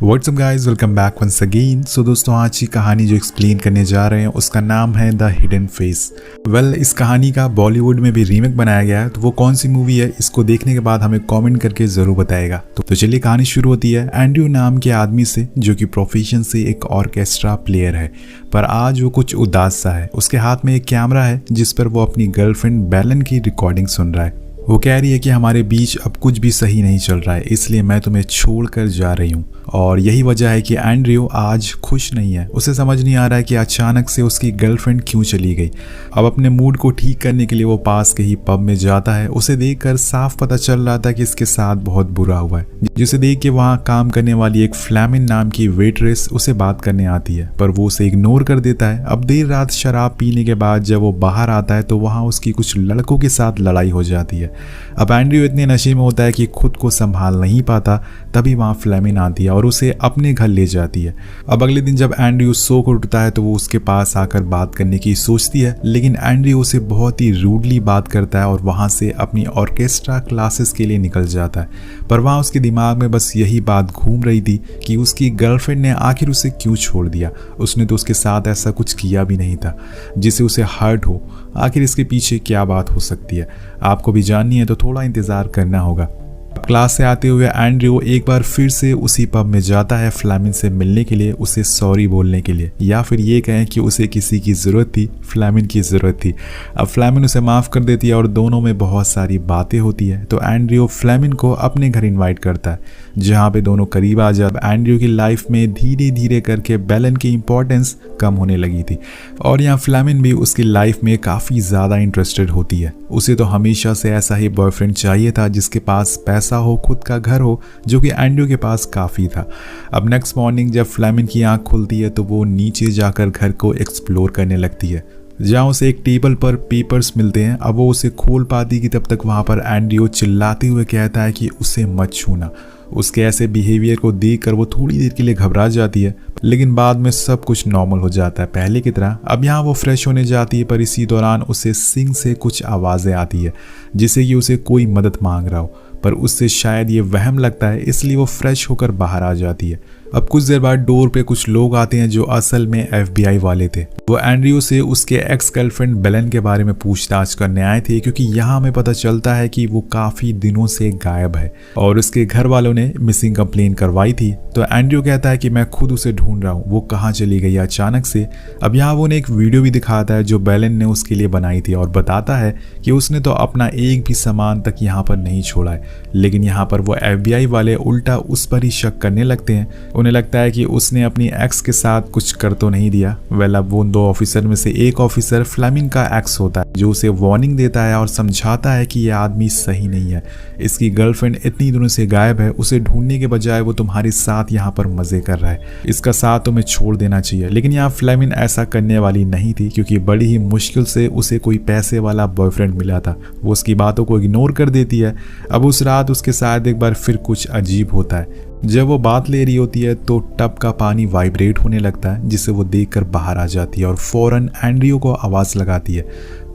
WhatsApp guys, welcome back once again. So दोस्तों, आज की कहानी जो एक्सप्लेन करने जा रहे हैं उसका नाम है द हिडन फेस। वेल, इस कहानी का बॉलीवुड में भी रीमेक बनाया गया है, तो वो कौन सी मूवी है इसको देखने के बाद हमें कमेंट करके ज़रूर बताएगा। तो चलिए, कहानी शुरू होती है एंड्रयू नाम के आदमी से, जो कि प्रोफेशन से एक ऑर्केस्ट्रा प्लेयर है, पर आज वो कुछ उदास सा है। उसके हाथ में एक कैमरा है जिस पर वो अपनी गर्लफ्रेंड बेलन की रिकॉर्डिंग सुन रहा है। वो कह रही है कि हमारे बीच अब कुछ भी सही नहीं चल रहा है, इसलिए मैं तुम्हें छोड़कर जा रही हूँ। और यही वजह है कि एंड्रयू आज खुश नहीं है। उसे समझ नहीं आ रहा है कि अचानक से उसकी गर्लफ्रेंड क्यों चली गई। अब अपने मूड को ठीक करने के लिए वो पास के ही पब में जाता है। उसे देखकर साफ पता चल रहा था कि इसके साथ बहुत बुरा हुआ है, जिसे देख के वहाँ काम करने वाली एक फ्लैमिन नाम की वेट्रेस उसे बात करने आती है, पर वो उसे इग्नोर कर देता है। अब देर रात शराब पीने के बाद जब वो बाहर आता है तो वहाँ उसकी कुछ लड़कों के साथ लड़ाई हो जाती है। अब एंड्रयू इतने नशे में होता है कि खुद को संभाल नहीं पाता। तभी वहाँ फ्लेमिन आती है और उसे अपने घर ले जाती है। अब अगले दिन जब एंड्रयू सो कर उठता है तो वो उसके पास आकर बात करने की सोचती है, लेकिन एंड्रयू उसे बहुत ही रूडली बात करता है और वहाँ से अपनी ऑर्केस्ट्रा क्लासेस के लिए निकल जाता है। पर वहाँ उसके दिमाग में बस यही बात घूम रही थी कि उसकी गर्लफ्रेंड ने आखिर उसे क्यों छोड़ दिया। उसने तो उसके साथ ऐसा कुछ किया भी नहीं था जिससे उसे हर्ट हो। आखिर इसके पीछे क्या बात हो सकती है, आपको भी जाननी है तो थोड़ा इंतज़ार करना होगा। क्लास से आते हुए एंड्रयू एक बार फिर से उसी पब में जाता है फ्लेमिन से मिलने के लिए, उसे सॉरी बोलने के लिए, या फिर ये कहें कि उसे किसी की ज़रूरत थी, फ्लेमिन की ज़रूरत थी। अब फ्लेमिन उसे माफ़ कर देती है और दोनों में बहुत सारी बातें होती है। तो एंड्रयू फ्लेमिन को अपने घर इन्वाइट करता है, जहाँ पे दोनों करीब आ जाते। एंड्रयू की लाइफ में धीरे धीरे करके बेलन की इंपॉर्टेंस कम होने लगी थी और यहाँ फ्लेमिन भी उसकी लाइफ में काफ़ी ज़्यादा इंटरेस्टेड होती है। उसे तो हमेशा से ऐसा ही बॉयफ्रेंड चाहिए था जिसके पास पैसा हो, खुद का घर हो, जो कि एंड्रयू के पास काफ़ी था। अब नेक्स्ट मॉर्निंग जब फ्लेमिन की आंख खुलती है तो वो नीचे जाकर घर को एक्सप्लोर करने लगती है, जहाँ उसे एक टेबल पर पेपर्स मिलते हैं। अब वो उसे खोल पाती कि तब तक वहाँ पर एंड्रयू चिल्लाते हुए कहता है कि उसे मत छूना। उसके ऐसे बिहेवियर को देखकर वो थोड़ी देर के लिए घबरा जाती है, लेकिन बाद में सब कुछ नॉर्मल हो जाता है पहले की तरह। अब यहाँ वो फ्रेश होने जाती है, पर इसी दौरान उसे सिंक से कुछ आवाज़ें आती है जिससे कि उसे कोई मदद मांग रहा हो, पर उससे शायद ये वहम लगता है, इसलिए वो फ्रेश होकर बाहर आ जाती है। अब कुछ देर बाद डोर पे कुछ लोग आते हैं जो असल में FBI वाले थे। वो एंड्रयू से उसके एक्स गर्लफ्रेंड बेलन के बारे में पूछताछ करने आए थे, क्योंकि यहाँ हमें पता चलता है कि वो काफ़ी दिनों से गायब है और उसके घर वालों ने मिसिंग कंप्लेन करवाई थी। तो एंड्रयू कहता है कि मैं खुद उसे ढूंढ रहा हूँ, वो कहाँ चली गई अचानक से। अब यहाँ वो एक वीडियो भी दिखाता है जो बेलन ने उसके लिए बनाई थी और बताता है कि उसने तो अपना एक भी सामान तक यहाँ पर नहीं छोड़ा है। लेकिन यहाँ पर वो FBI वाले उल्टा उस पर ही शक करने लगते हैं। उन्हें लगता है कि उसने अपनी एक्स के साथ कुछ कर तो नहीं दिया। वेल, अब वो 2 ऑफिसर में से एक ऑफिसर फ्लेमिन का एक्स होता है, जो उसे वार्निंग देता है और समझाता है कि यह आदमी सही नहीं है। इसकी गर्लफ्रेंड इतनी दिनों से गायब है, उसे ढूंढने के बजाय वो तुम्हारे साथ यहाँ पर मजे कर रहा है, इसका साथ तुम्हें छोड़ देना चाहिए। लेकिन यहाँ फ्लेमिन ऐसा करने वाली नहीं थी, क्योंकि बड़ी ही मुश्किल से उसे कोई पैसे वाला बॉयफ्रेंड मिला था। वो उसकी बातों को इग्नोर कर देती है। अब उस रात उसके साथ एक बार फिर कुछ अजीब होता है। जब वो बात ले रही होती है तो टब का पानी वाइब्रेट होने लगता है, जिसे वो देखकर बाहर आ जाती है और फौरन एंड्रयू को आवाज़ लगाती है,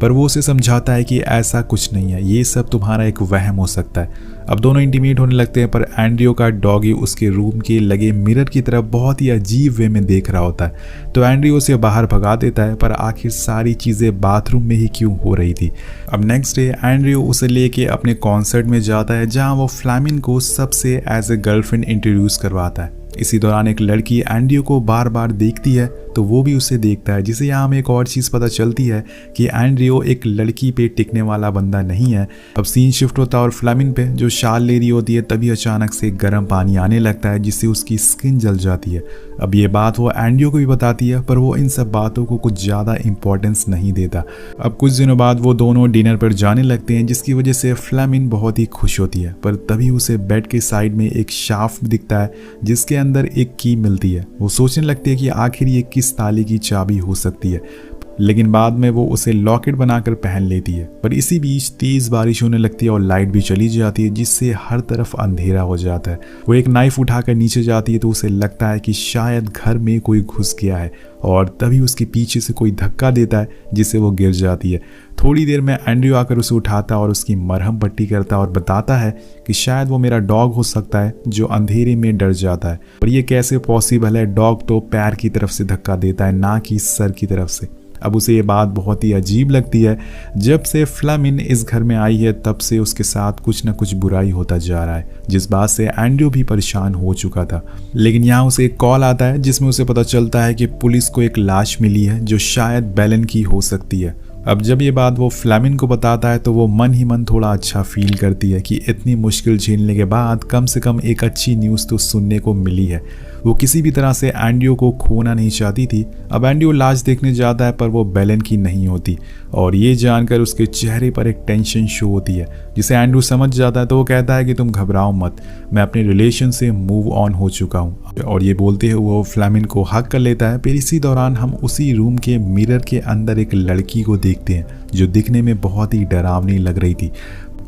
पर वो उसे समझाता है कि ऐसा कुछ नहीं है, ये सब तुम्हारा एक वहम हो सकता है। अब दोनों इंटीमेट होने लगते हैं, पर एंड्रयू का डॉगी उसके रूम के लगे मिरर की तरफ बहुत ही अजीब वे में देख रहा होता है। तो एंड्रयू उसे बाहर भगा देता है, पर आखिर सारी चीज़ें बाथरूम में ही क्यों हो रही थी। अब नेक्स्ट डे एंड्रयू उसे लेके अपने कॉन्सर्ट में जाता है, जहाँ वो फ्लेमिन को सबसे एज ए गर्लफ्रेंड इंट्रोड्यूस करवाता है। इसी दौरान एक लड़की एंड्रयू को बार बार देखती है, तो वो भी उसे देखता है, जिसे यहाँ हमें एक और चीज़ पता चलती है कि एंड्रयू एक लड़की पे टिकने वाला बंदा नहीं है। अब सीन शिफ्ट होता है और फ्लेमिन पे, जो शाल ले रही होती है, तभी अचानक से गर्म पानी आने लगता है जिससे उसकी स्किन जल जाती है। अब ये बात वो एंड्रयू को भी बताती है, पर वो इन सब बातों को कुछ ज़्यादा इंपॉर्टेंस नहीं देता। अब कुछ दिनों बाद वो दोनों डिनर पर जाने लगते हैं, जिसकी वजह से फ्लेमिन बहुत ही खुश होती है, पर तभी उसे बेड के साइड में एक शाफ्ट दिखता है जिसके अंदर एक की मिलती है। वो सोचने लगती है कि आखिर ये किस ताले की चाबी हो सकती है, लेकिन बाद में वो उसे लॉकेट बनाकर पहन लेती है। पर इसी बीच तेज बारिश होने लगती है और लाइट भी चली जाती है, जिससे हर तरफ अंधेरा हो जाता है। वो एक नाइफ उठाकर नीचे जाती है तो उसे लगता है कि शायद घर में कोई घुस गया है, और तभी उसके पीछे से कोई धक्का देता है जिससे वो गिर जाती है। थोड़ी देर में एंड्रयू आकर उसे उठाता और उसकी मरहम पट्टी करता और बताता है कि शायद वो मेरा डॉग हो सकता है जो अंधेरे में डर जाता है। पर ये कैसे पॉसिबल है, डॉग तो पैर की तरफ से धक्का देता है, ना कि सर की तरफ से। अब उसे ये बात बहुत ही अजीब लगती है। जब से फ्लेमिन इस घर में आई है तब से उसके साथ कुछ न कुछ बुराई होता जा रहा है, जिस बात से एंड्रयू भी परेशान हो चुका था। लेकिन यहाँ उसे एक कॉल आता है जिसमें उसे पता चलता है कि पुलिस को एक लाश मिली है जो शायद बेलन की हो सकती है। अब जब ये बात वो फ्लेमिन को बताता है तो वो मन ही मन थोड़ा अच्छा फील करती है कि इतनी मुश्किल झेलने के बाद कम से कम एक अच्छी न्यूज़ तो सुनने को मिली है। वो किसी भी तरह से एंड्रयू को खोना नहीं चाहती थी। अब एंड्रयू लाश देखने जाता है पर वो बेलन की नहीं होती, और ये जानकर उसके चेहरे पर एक टेंशन शो होती है, जिसे एंड्रयू समझ जाता है। तो वो कहता है कि तुम घबराओ मत, मैं अपने रिलेशन से मूव ऑन हो चुका हूँ। और ये बोलते हुए वो फ्लेमिन को हक कर लेता है। फिर इसी दौरान हम उसी रूम के मिरर के अंदर एक लड़की को देखते हैं जो दिखने में बहुत ही डरावनी लग रही थी।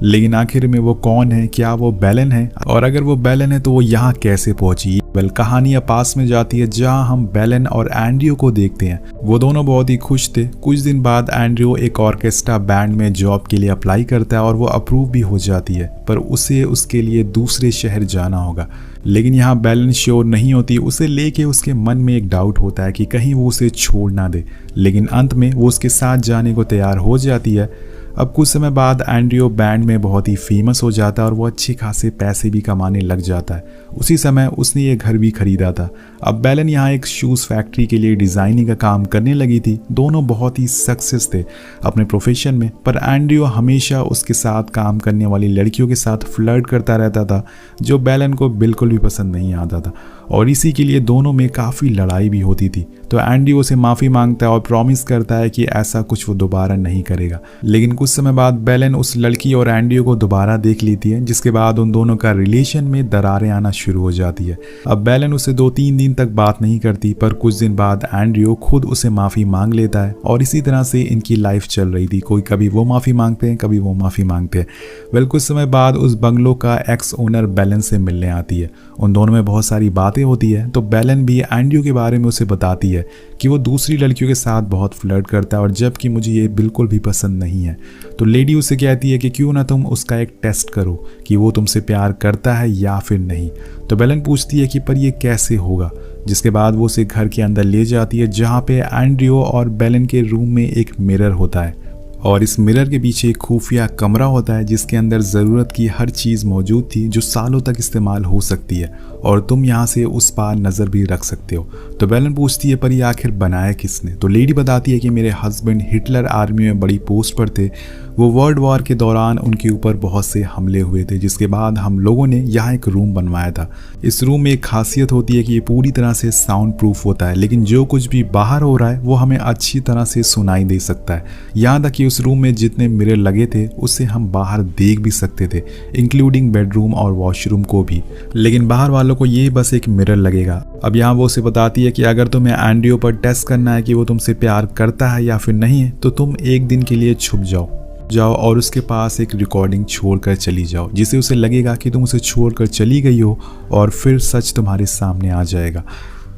लेकिन आखिर में वो कौन है? क्या वो बेलन है? और अगर वो बेलन है तो वो यहाँ कैसे पहुंची? वेल, कहानी अब पास में जाती है जहां हम बेलन और एंड्रयू को देखते हैं। वो दोनों बहुत ही खुश थे। कुछ दिन बाद एंड्रयू एक ऑर्केस्ट्रा बैंड में जॉब के लिए अप्लाई करता है और वो अप्रूव भी हो जाती है, पर उसे उसके लिए दूसरे शहर जाना होगा। लेकिन यहाँ बेलन श्योर नहीं होती। उसे लेके उसके मन में एक डाउट होता है कि कहीं वो उसे छोड़ ना दे, लेकिन अंत में वो उसके साथ जाने को तैयार हो जाती है। अब कुछ समय बाद एंड्रयू बैंड में बहुत ही फेमस हो जाता है और वो अच्छे खासे पैसे भी कमाने लग जाता है। उसी समय उसने ये घर भी खरीदा था। अब बेलन यहाँ एक शूज़ फैक्ट्री के लिए डिज़ाइनिंग का काम करने लगी थी। दोनों बहुत ही सक्सेस थे अपने प्रोफेशन में, पर एंड्रयू हमेशा उसके साथ काम करने वाली लड़कियों के साथ फ्लर्ट करता रहता था, जो बेलन को बिल्कुल भी पसंद नहीं आता था, और इसी के लिए दोनों में काफ़ी लड़ाई भी होती थी। तो एंड्रयू उसे माफ़ी मांगता है और प्रॉमिस करता है कि ऐसा कुछ वो दोबारा नहीं करेगा। लेकिन कुछ समय बाद बेलन उस लड़की और एंड्रयू को दोबारा देख लेती है, जिसके बाद उन दोनों का रिलेशन में दरारें आना शुरू हो जाती है। अब बेलन उसे 2-3 दिन तक बात नहीं करती, पर कुछ दिन बाद एंड्रयू खुद उसे माफ़ी मांग लेता है, और इसी तरह से इनकी लाइफ चल रही थी। कोई कभी वो माफ़ी मांगते हैं, कभी वो माफ़ी मांगते हैं। वेल, कुछ समय बाद उस बंगलो का एक्स ओनर बेलन से मिलने आती है। उन दोनों में बहुत सारी बातें होती है, तो बेलन भी एंड्रयू के बारे में उसे बताती है कि वो दूसरी लड़कियों के साथ बहुत फ्लर्ट करता है, और जबकि मुझे ये बिल्कुल भी पसंद नहीं है। तो लेडी उसे कहती है कि क्यों ना तुम उसका एक टेस्ट करो कि वो तुमसे प्यार करता है या फिर नहीं। तो बेलन पूछती है कि पर ये कैसे होगा, जिसके बाद वो उसे घर के अंदर ले जाती है, जहाँ पे एंड्रयू और बेलन के रूम में एक मिरर होता है, और इस मिरर के पीछे एक खुफिया कमरा होता है जिसके अंदर ज़रूरत की हर चीज़ मौजूद थी जो सालों तक इस्तेमाल हो सकती है, और तुम यहाँ से उस पार नज़र भी रख सकते हो। तो बेलन पूछती है पर ये आखिर बनाया किसने? तो लेडी बताती है कि मेरे हस्बैंड हिटलर आर्मी में बड़ी पोस्ट पर थे। वो वर्ल्ड वॉर के दौरान उनके ऊपर बहुत से हमले हुए थे, जिसके बाद हम लोगों ने यहाँ एक रूम बनवाया था। इस रूम में एक खासियत होती है कि ये पूरी तरह से साउंड प्रूफ होता है, लेकिन जो कुछ भी बाहर हो रहा है वो हमें अच्छी तरह से सुनाई दे सकता है। यहाँ तक कि उस रूम में जितने मिरर लगे थे उससे हम बाहर देख भी सकते थे, इंक्लूडिंग बेडरूम और वॉशरूम को भी। लेकिन बाहर वालों को ये बस एक मिरर लगेगा। अब यहाँ वो उसे बताती है कि अगर तुम्हें एंड्रयू पर टेस्ट करना है कि वो तुमसे प्यार करता है या फिर नहीं है, तो तुम एक दिन के लिए छुप जाओ और उसके पास एक रिकॉर्डिंग छोड़कर चली जाओ, जिससे उसे लगेगा कि तुम उसे छोड़कर चली गई हो, और फिर सच तुम्हारे सामने आ जाएगा।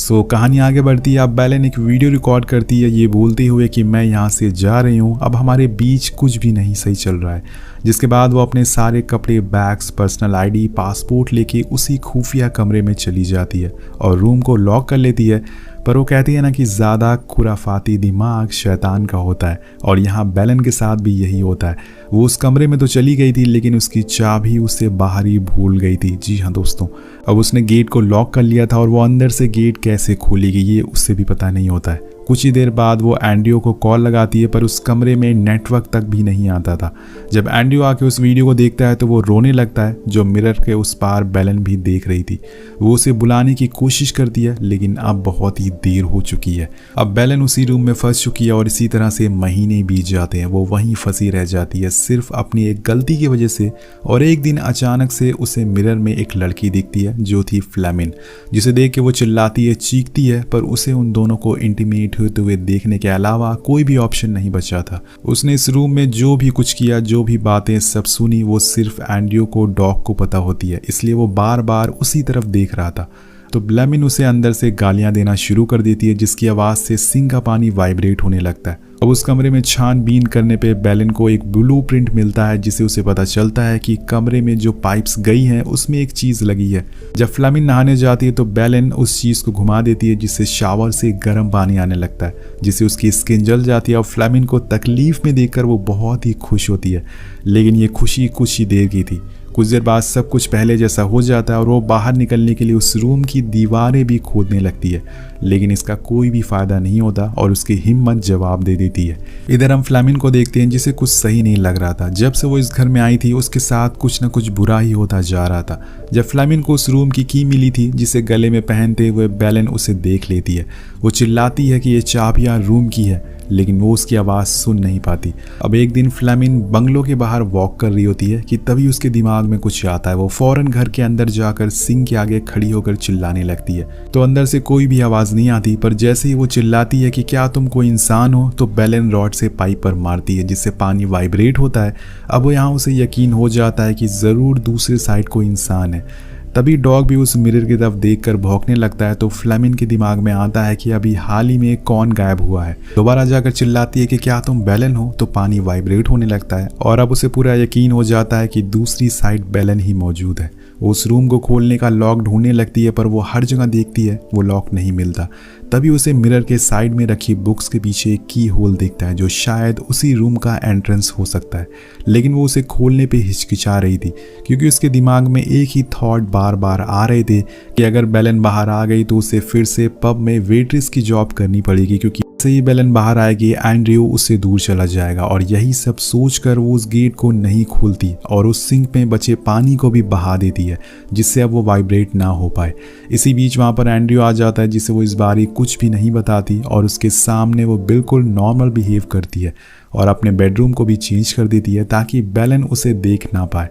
सो कहानी आगे बढ़ती है। अब बेलन एक वीडियो रिकॉर्ड करती है, ये बोलते हुए कि मैं यहाँ से जा रही हूँ, अब हमारे बीच कुछ भी नहीं सही चल रहा है। जिसके बाद वो अपने सारे कपड़े, बैग्स, पर्सनल आईडी, पासपोर्ट लेके उसी खुफिया कमरे में चली जाती है और रूम को लॉक कर लेती है। पर वो कहती है ना कि ज़्यादा खुराफाती दिमाग शैतान का होता है, और यहाँ बेलन के साथ भी यही होता है। वो उस कमरे में तो चली गई थी, लेकिन उसकी चाबी उससे बाहर ही भूल गई थी। जी हाँ दोस्तों, अब उसने गेट को लॉक कर लिया था, और वो अंदर से गेट कैसे खोलेगी ये उससे भी पता नहीं होता है। कुछ ही देर बाद वो एंड्रयू को कॉल लगाती है, पर उस कमरे में नेटवर्क तक भी नहीं आता था। जब एंड्रयू आके उस वीडियो को देखता है तो वो रोने लगता है, जो मिरर के उस पार बेलन भी देख रही थी। वो उसे बुलाने की कोशिश करती है, लेकिन अब बहुत ही देर हो चुकी है। अब बेलन उसी रूम में फंस चुकी है, और इसी तरह से महीने बीत जाते हैं। वो वहीं फंसी रह जाती है सिर्फ अपनी एक गलती की वजह से। और एक दिन अचानक से उसे मिरर में एक लड़की दिखती है जो थी फ्लेमिन, जिसे देख के वो चिल्लाती है, चीखती है, पर उसे उन दोनों को इंटीमेट होते हुए देखने के अलावा कोई भी ऑप्शन नहीं बचा था। उसने इस रूम में जो भी कुछ किया, जो भी बातें सब सुनी, वो सिर्फ एंड्रयू को, डॉग को पता होती है, इसलिए वो बार बार उसी तरफ देख रहा था। तो फ्लेमिन उसे अंदर से गालियां देना शुरू कर देती है, जिसकी आवाज़ से सिंक का पानी वाइब्रेट होने लगता है। अब उस कमरे में छानबीन करने पे बेलन को एक ब्लूप्रिंट मिलता है, जिसे उसे पता चलता है कि कमरे में जो पाइप्स गई हैं उसमें एक चीज़ लगी है। जब फ्लेमिन नहाने जाती है तो बेलन उस चीज़ को घुमा देती है, जिससे शावर से गर्म पानी आने लगता है, जिससे उसकी स्किन जल जाती है। और फ्लेमिन को तकलीफ में देखकर वो बहुत ही खुश होती है, लेकिन ये खुशी कुछ ही देर की थी। कुछ देर बाद सब कुछ पहले जैसा हो जाता है और वो बाहर निकलने के लिए उस रूम की दीवारें भी खोदने लगती है, लेकिन इसका कोई भी फायदा नहीं होता और उसकी हिम्मत जवाब दे देती है। इधर हम फ्लेमिन को देखते हैं, जिसे कुछ सही नहीं लग रहा था। जब से वो इस घर में आई थी उसके साथ कुछ न कुछ बुरा ही होता जा रहा था। जब फ्लेमिन को उस रूम की की मिली थी, जिसे गले में पहनते हुए बेलन उसे देख लेती है। वो चिल्लाती है कि ये चाबियां रूम की है, लेकिन वो उसकी आवाज़ सुन नहीं पाती। अब एक दिन फ्लेमिन बंगलो के बाहर वॉक कर रही होती है कि तभी उसके दिमाग में कुछ आता है। वो फौरन घर के अंदर जाकर सिंक के आगे खड़ी होकर चिल्लाने लगती है। तो अंदर से कोई भी आवाज़ नहीं आती, पर जैसे ही वो चिल्लाती है कि क्या तुम कोई इंसान हो, तो बेलन रॉड से पाइप पर मारती है, जिससे पानी वाइब्रेट होता है। अब यहाँ उसे यकीन हो जाता है कि ज़रूर दूसरे साइड कोई इंसान है। तभी डॉग भी उस मिरर की तरफ देखकर भौंकने लगता है। तो फ्लेमिन के दिमाग में आता है कि अभी हाल ही में कौन गायब हुआ है। दोबारा जाकर चिल्लाती है कि क्या तुम बेलन हो, तो पानी वाइब्रेट होने लगता है और अब उसे पूरा यकीन हो जाता है कि दूसरी साइड बेलन ही मौजूद है। वो उस रूम को खोलने का लॉक ढूंढने लगती है, पर वो हर जगह देखती है, वो लॉक नहीं मिलता। तभी उसे मिरर के साइड में रखी बुक्स के पीछे एक की होल दिखता है, जो शायद उसी रूम का एंट्रेंस हो सकता है। लेकिन वो उसे खोलने पे हिचकिचा रही थी, क्योंकि उसके दिमाग में एक ही थॉट बार बार आ रहे थे कि अगर बेलन बाहर आ गई तो उसे फिर से पब में वेट्रेस की जॉब करनी पड़ेगी, क्योंकि जैसे ही बेलन बाहर आएगी एंड्रयू उससे दूर चला जाएगा। और यही सब सोचकर वो उस गेट को नहीं खोलती और उस सिंक में बचे पानी को भी बहा देती है, जिससे अब वो वाइब्रेट ना हो पाए। इसी बीच वहाँ पर एंड्रयू आ जाता है, जिसे वो इस बारी कुछ भी नहीं बताती और उसके सामने वो बिल्कुल नॉर्मल बिहेव करती है और अपने बेडरूम को भी चेंज कर देती है ताकि बेलन उसे देख ना पाए।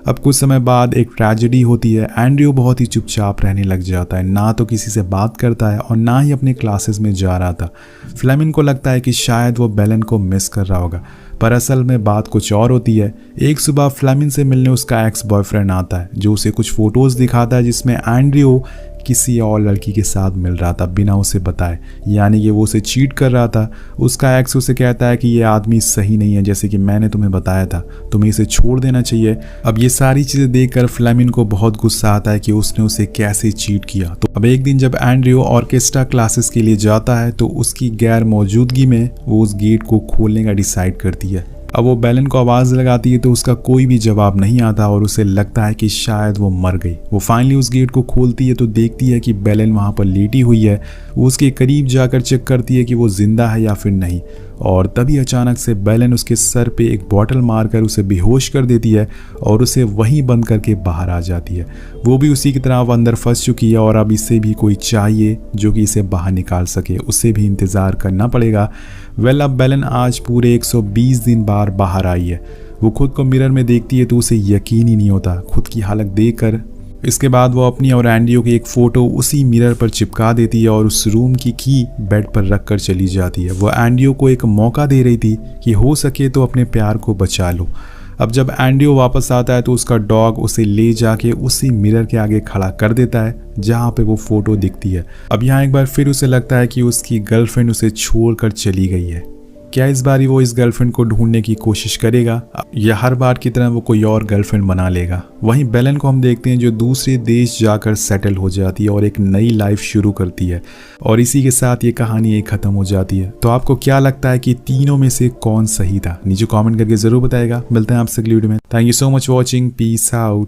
अब कुछ समय बाद एक ट्रेजेडी होती है। एंड्रयू बहुत ही चुपचाप रहने लग जाता है, ना तो किसी से बात करता है और ना ही अपने क्लासेस में जा रहा था। फ्लेमिन को लगता है कि शायद वो बेलन को मिस कर रहा होगा, पर असल में बात कुछ और होती है। एक सुबह फ्लेमिन से मिलने उसका एक्स बॉयफ्रेंड आता है, जो उसे कुछ फोटोज दिखाता है जिसमें एंड्रयू किसी और लड़की के साथ मिल रहा था बिना उसे बताए, यानी कि वो उसे चीट कर रहा था। उसका एक्स उसे कहता है कि ये आदमी सही नहीं है, जैसे कि मैंने तुम्हें बताया था, तुम्हें इसे छोड़ देना चाहिए। अब ये सारी चीज़ें देखकर फ्लेमिन को बहुत गुस्सा आता है कि उसने उसे कैसे चीट किया। तो अब एक दिन जब एंड्रयू ऑर्केस्ट्रा क्लासेस के लिए जाता है, तो उसकी गैर मौजूदगी में वो उस गेट को खोलने का डिसाइड करती है। अब वो बेलन को आवाज़ लगाती है तो उसका कोई भी जवाब नहीं आता और उसे लगता है कि शायद वो मर गई। वो फाइनली उस गेट को खोलती है तो देखती है कि बेलन वहाँ पर लेटी हुई है। वो उसके करीब जाकर चेक करती है कि वो जिंदा है या फिर नहीं, और तभी अचानक से बेलन उसके सर पे एक बॉटल मारकर उसे बेहोश कर देती है और उसे वहीं बंद करके बाहर आ जाती है। वो भी उसी की तरह अब अंदर फंस चुकी है और अब इसे भी कोई चाहिए जो कि इसे बाहर निकाल सके, उसे भी इंतज़ार करना पड़ेगा। अब बेलन आज पूरे 120 दिन बाद बाहर आई है। वो खुद को मिरर में देखती है तो उसे यकीन ही नहीं होता खुद की हालत देखकर। इसके बाद वो अपनी और एंड्रयू की एक फ़ोटो उसी मिरर पर चिपका देती है और उस रूम की बेड पर रख कर चली जाती है। वो एंड्रयू को एक मौका दे रही थी कि हो सके तो अपने प्यार को बचा लो। अब जब एंड्रयू वापस आता है तो उसका डॉग उसे ले जाके उसी मिरर के आगे खड़ा कर देता है जहाँ पे वो फ़ोटो दिखती है। अब यहाँ एक बार फिर उसे लगता है कि उसकी गर्लफ्रेंड उसे छोड़कर चली गई है। क्या इस बारी वो इस गर्लफ्रेंड को ढूंढने की कोशिश करेगा या हर बार की तरह वो कोई और गर्लफ्रेंड बना लेगा? वहीं बेलन को हम देखते हैं जो दूसरे देश जाकर सेटल हो जाती है और एक नई लाइफ शुरू करती है, और इसी के साथ ये कहानी एक ख़त्म हो जाती है। तो आपको क्या लगता है कि तीनों में से कौन सही था? नीचे कॉमेंट करके ज़रूर बताएगा। मिलते हैं आपसे अगली वीडियो में। Thank you so much watching. Peace out.